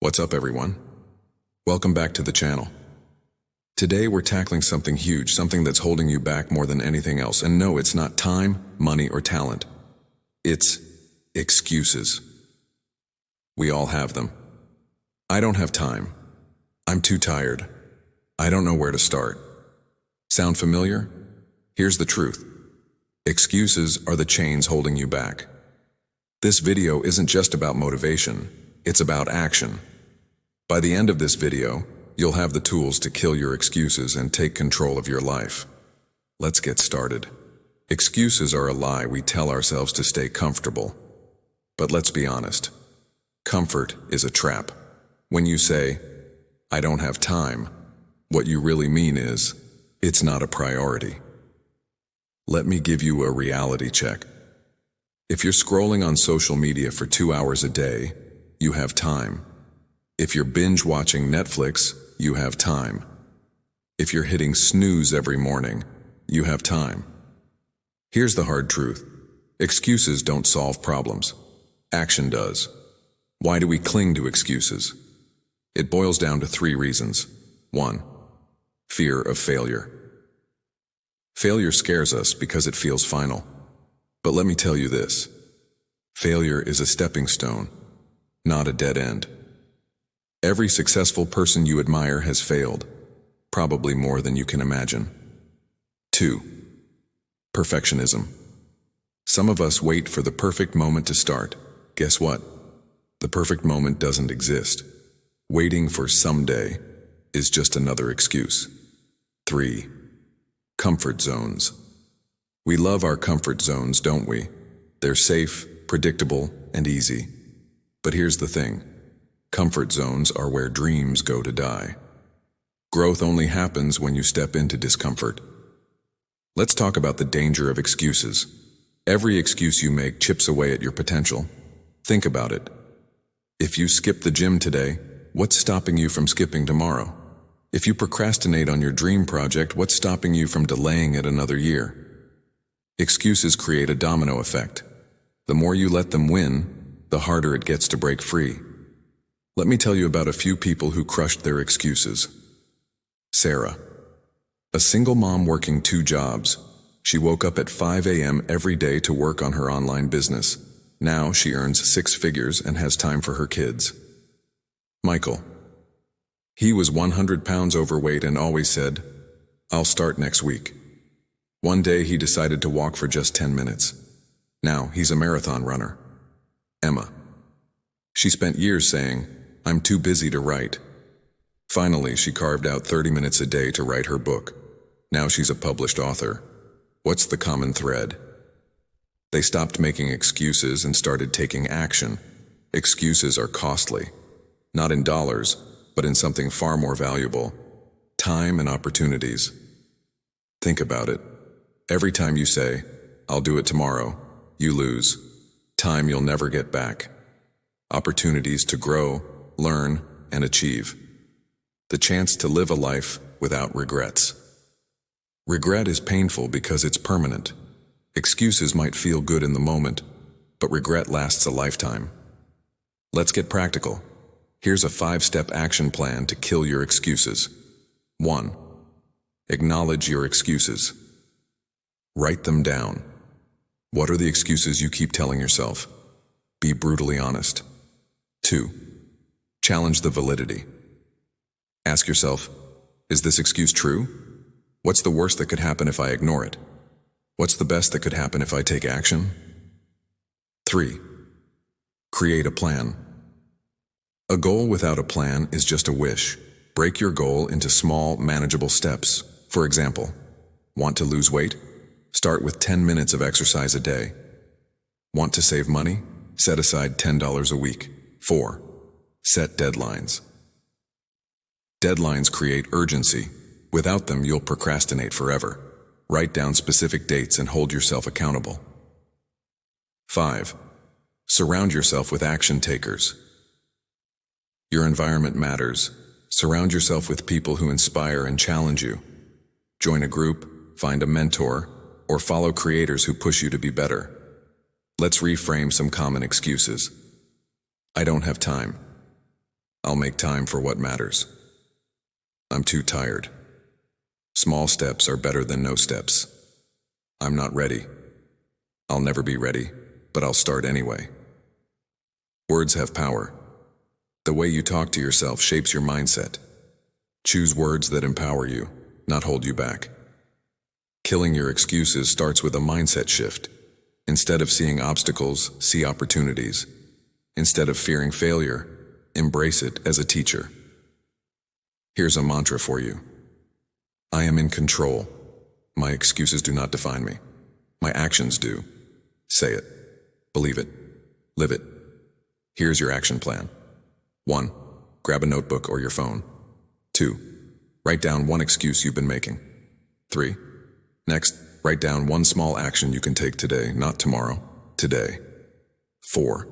What's up, everyone? Welcome back to the channel. Today we're tackling something huge, something that's holding you back more than anything else. And no, it's not time, money, or talent. It's excuses. We all have them. I don't have time. I'm too tired. I don't know where to start. Sound familiar? Here's the truth. Excuses are the chains holding you back. This video isn't just about motivation, it's about action. By the end of this video, you'll have the tools to kill your excuses and take control of your life. Let's get started. Excuses are a lie we tell ourselves to stay comfortable. But let's be honest. Comfort is a trap. When you say, "I don't have time," what you really mean is, it's not a priority. Let me give you a reality check. If you're scrolling on social media for 2 hours a day, you have time. If you're binge watching Netflix, you have time. If you're hitting snooze every morning, you have time. Here's the hard truth. Excuses don't solve problems. Action does. Why do we cling to excuses? It boils down to 3 reasons. 1. Fear of failure. Failure scares us because it feels final. But let me tell you this. Failure is a stepping stone, not a dead end. Every successful person you admire has failed, probably more than you can imagine. 2. Perfectionism. Some of us wait for the perfect moment to start. Guess what? The perfect moment doesn't exist. Waiting for someday is just another excuse. 3. Comfort zones. We love our comfort zones, don't we? They're safe, predictable, and easy. But here's the thing. Comfort zones are where dreams go to die. Growth only happens when you step into discomfort. Let's talk about the danger of excuses. Every excuse you make chips away at your potential. Think about it. If you skip the gym today, what's stopping you from skipping tomorrow? If you procrastinate on your dream project, what's stopping you from delaying it another year? Excuses create a domino effect. The more you let them win, the harder it gets to break free. Let me tell you about a few people who crushed their excuses. Sarah. A single mom working 2 jobs. She woke up at 5 a.m. every day to work on her online business. Now she earns 6 figures and has time for her kids. Michael. He was 100 pounds overweight and always said, "I'll start next week." One day he decided to walk for just 10 minutes. Now he's a marathon runner. Emma. She spent years saying, "I'm too busy to write." Finally, she carved out 30 minutes a day to write her book. Now she's a published author. What's the common thread? They stopped making excuses and started taking action. Excuses are costly. Not in dollars, but in something far more valuable. Time and opportunities. Think about it. Every time you say, "I'll do it tomorrow," you lose. Time you'll never get back. Opportunities to grow, learn, and achieve. The chance to live a life without regrets. Regret is painful because it's permanent. Excuses might feel good in the moment, but regret lasts a lifetime. Let's get practical. Here's a 5-step action plan to kill your excuses. 1. Acknowledge your excuses. Write them down. What are the excuses you keep telling yourself? Be brutally honest. 2. Challenge the validity. Ask yourself, is this excuse true? What's the worst that could happen if I ignore it? What's the best that could happen if I take action? 3. Create a plan. A goal without a plan is just a wish. Break your goal into small, manageable steps. For example, want to lose weight? Start with 10 minutes of exercise a day. Want to save money? Set aside $10 a week. 4. Set deadlines. Deadlines create urgency. Without them, you'll procrastinate forever. Write down specific dates and hold yourself accountable. 5. Surround yourself with action takers. Your environment matters. Surround yourself with people who inspire and challenge you. Join a group, find a mentor, or follow creators who push you to be better. Let's reframe some common excuses. I don't have time. I'll make time for what matters. I'm too tired. Small steps are better than no steps. I'm not ready. I'll never be ready, but I'll start anyway. Words have power. The way you talk to yourself shapes your mindset. Choose words that empower you, not hold you back. Killing your excuses starts with a mindset shift. Instead of seeing obstacles, see opportunities. Instead of fearing failure, embrace it as a teacher. Here's a mantra for you. I am in control. My excuses do not define me. My actions do. Say it. Believe it. Live it. Here's your action plan. 1. Grab a notebook or your phone. 2. Write down one excuse you've been making. 3. Next, write down one small action you can take today, not tomorrow, today. 4.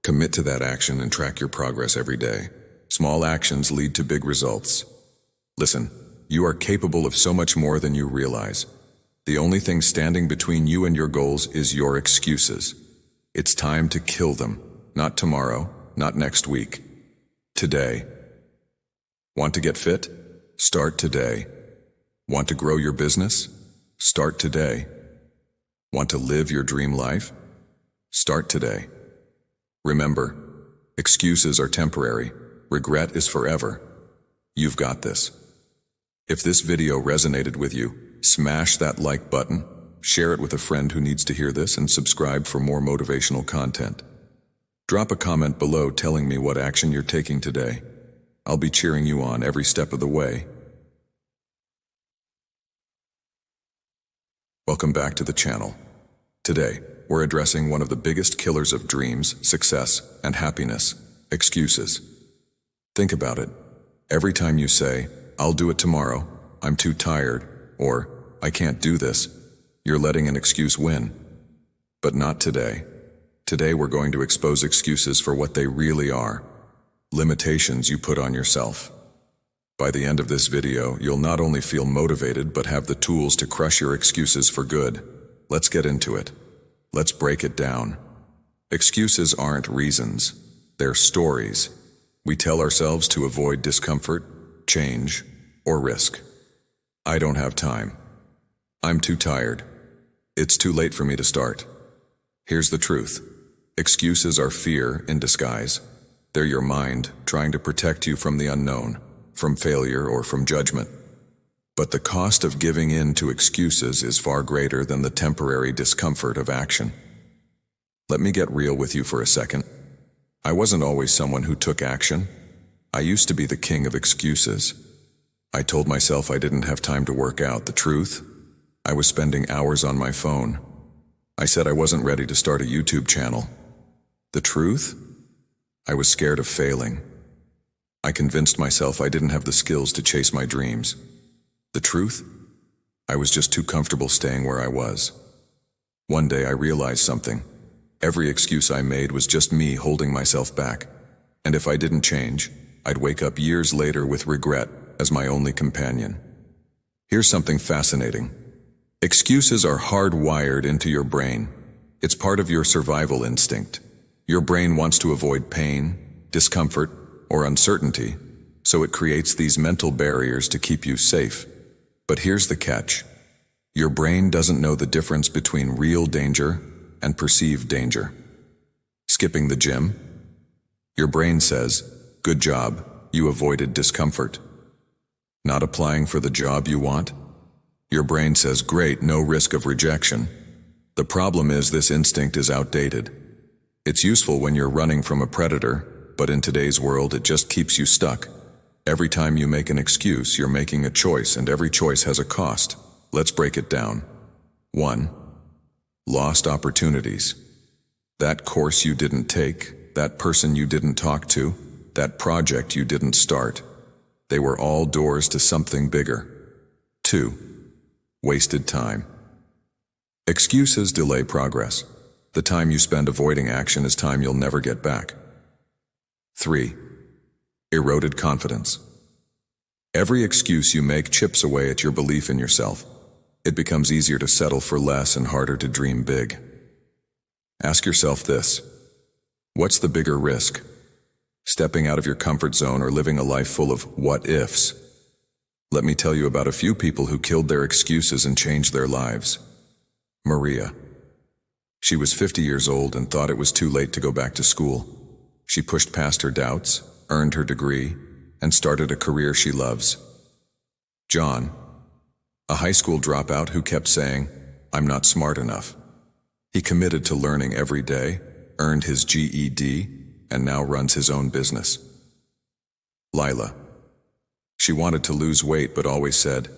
Commit to that action and track your progress every day. Small actions lead to big results. Listen, you are capable of so much more than you realize. The only thing standing between you and your goals is your excuses. It's time to kill them, not tomorrow, not next week. Today. Want to get fit? Start today. Want to grow your business? Start today. Want to live your dream life? Start today. Remember, excuses are temporary. Regret is forever. You've got this. If this video resonated with you, smash that like button, share it with a friend who needs to hear this, and subscribe for more motivational content. Drop a comment below telling me what action you're taking today. I'll be cheering you on every step of the way. Welcome back to the channel. Today, we're addressing one of the biggest killers of dreams, success, and happiness: excuses. Think about it. Every time you say, I'll do it tomorrow, I'm too tired, or I can't do this, you're letting an excuse win. But not today. Today we're going to expose excuses for what they really are: limitations you put on yourself. By the end of this video, you'll not only feel motivated but have the tools to crush your excuses for good. Let's get into it. Let's break it down. Excuses aren't reasons. They're stories. We tell ourselves to avoid discomfort, change, or risk. I don't have time. I'm too tired. It's too late for me to start. Here's the truth. Excuses are fear in disguise. They're your mind trying to protect you from the unknown, from failure or from judgment. But the cost of giving in to excuses is far greater than the temporary discomfort of action. Let me get real with you for a second. I wasn't always someone who took action. I used to be the king of excuses. I told myself I didn't have time to work out. The truth? I was spending hours on my phone. I said I wasn't ready to start a YouTube channel. The truth? I was scared of failing. I convinced myself I didn't have the skills to chase my dreams. The truth? I was just too comfortable staying where I was. One day I realized something. Every excuse I made was just me holding myself back. And if I didn't change, I'd wake up years later with regret as my only companion. Here's something fascinating. Excuses are hardwired into your brain. It's part of your survival instinct. Your brain wants to avoid pain, discomfort, or uncertainty, so it creates these mental barriers to keep you safe. But here's the catch. Your brain doesn't know the difference between real danger and perceived danger. Skipping the gym? Your brain says, good job, you avoided discomfort. Not applying for the job you want? Your brain says, great, no risk of rejection. The problem is this instinct is outdated. It's useful when you're running from a predator, but in today's world it just keeps you stuck. Every time you make an excuse, you're making a choice, and every choice has a cost. Let's break it down. 1. Lost opportunities. That course you didn't take, that person you didn't talk to, that project you didn't start. They were all doors to something bigger. 2. Wasted time. Excuses delay progress. The time you spend avoiding action is time you'll never get back. 3. Eroded confidence. Every excuse you make chips away at your belief in yourself. It becomes easier to settle for less and harder to dream big. Ask yourself this. What's the bigger risk? stepping out of your comfort zone, or living a life full of what-ifs. Let me tell you about a few people who killed their excuses and changed their lives. Maria. She was 50 years old and thought it was too late to go back to school. She pushed past her doubts, earned her degree, and started a career she loves. John. A high school dropout who kept saying, "I'm not smart enough." He committed to learning every day, earned his GED, and now runs his own business. Lila. She wanted to lose weight but always said,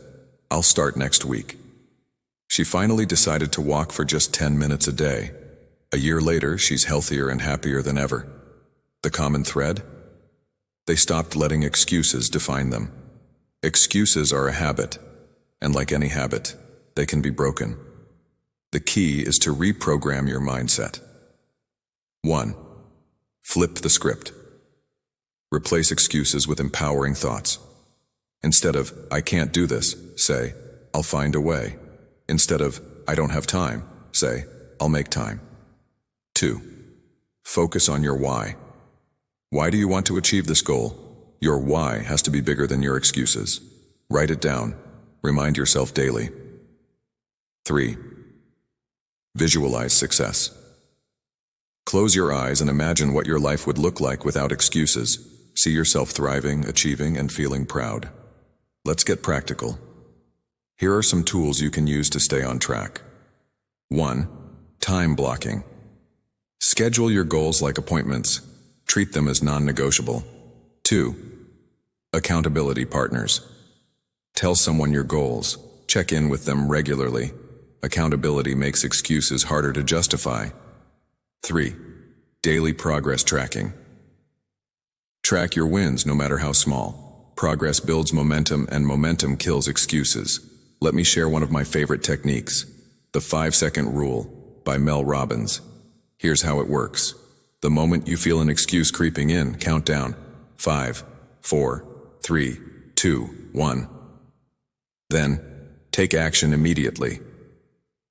"I'll start next week." She finally decided to walk for just 10 minutes a day. A year later, she's healthier and happier than ever. The common thread? They stopped letting excuses define them. Excuses are a habit, and like any habit, they can be broken. The key is to reprogram your mindset. 1. Flip the script. Replace excuses with empowering thoughts. Instead of, "I can't do this," say, "I'll find a way." Instead of, "I don't have time," say, "I'll make time." 2. Focus on your why. Why do you want to achieve this goal? Your why has to be bigger than your excuses. Write it down. Remind yourself daily. 3. Visualize success. Close your eyes and imagine what your life would look like without excuses. See yourself thriving, achieving, and feeling proud. Let's get practical. Here are some tools you can use to stay on track. 1. Time blocking. Schedule your goals like appointments. Treat them as non-negotiable. 2. Accountability partners. Tell someone your goals. Check in with them regularly. Accountability makes excuses harder to justify. 3. Daily progress tracking. Track your wins no matter how small. Progress builds momentum, and momentum kills excuses. Let me share one of my favorite techniques, the 5-second rule by Robbins. Here's how it works. The moment you feel an excuse creeping in, count down. 5, 4, 3, 2, 1. Then, take action immediately.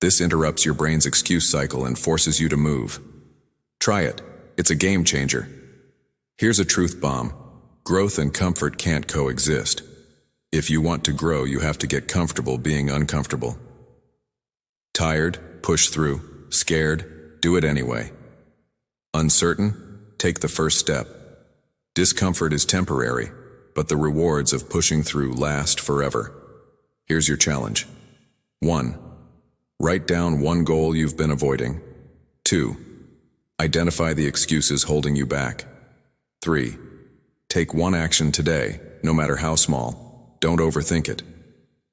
This interrupts your brain's excuse cycle and forces you to move. Try it. It's a game changer. Here's a truth bomb. Growth and comfort can't coexist. If you want to grow, you have to get comfortable being uncomfortable. Tired? Push through. Scared? Do it anyway. Uncertain? Take the first step. Discomfort is temporary, but the rewards of pushing through last forever. Here's your challenge. 1. Write down one goal you've been avoiding. 2. Identify the excuses holding you back. 3. Take one action today, no matter how small. Don't overthink it.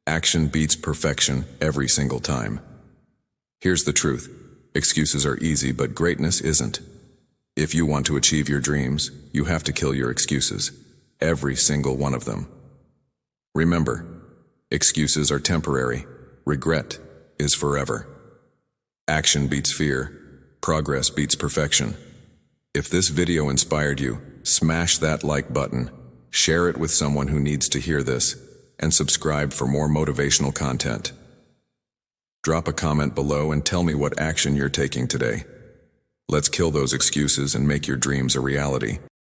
Action beats perfection every single time. Here's the truth. Excuses are easy, but greatness isn't. If you want to achieve your dreams, you have to kill your excuses. Every single one of them. Remember, excuses are temporary. Regret is forever. Action beats fear. Progress beats perfection. If this video inspired you, smash that like button, share it with someone who needs to hear this, and subscribe for more motivational content. Drop a comment below and tell me what action you're taking today. Let's kill those excuses and make your dreams a reality.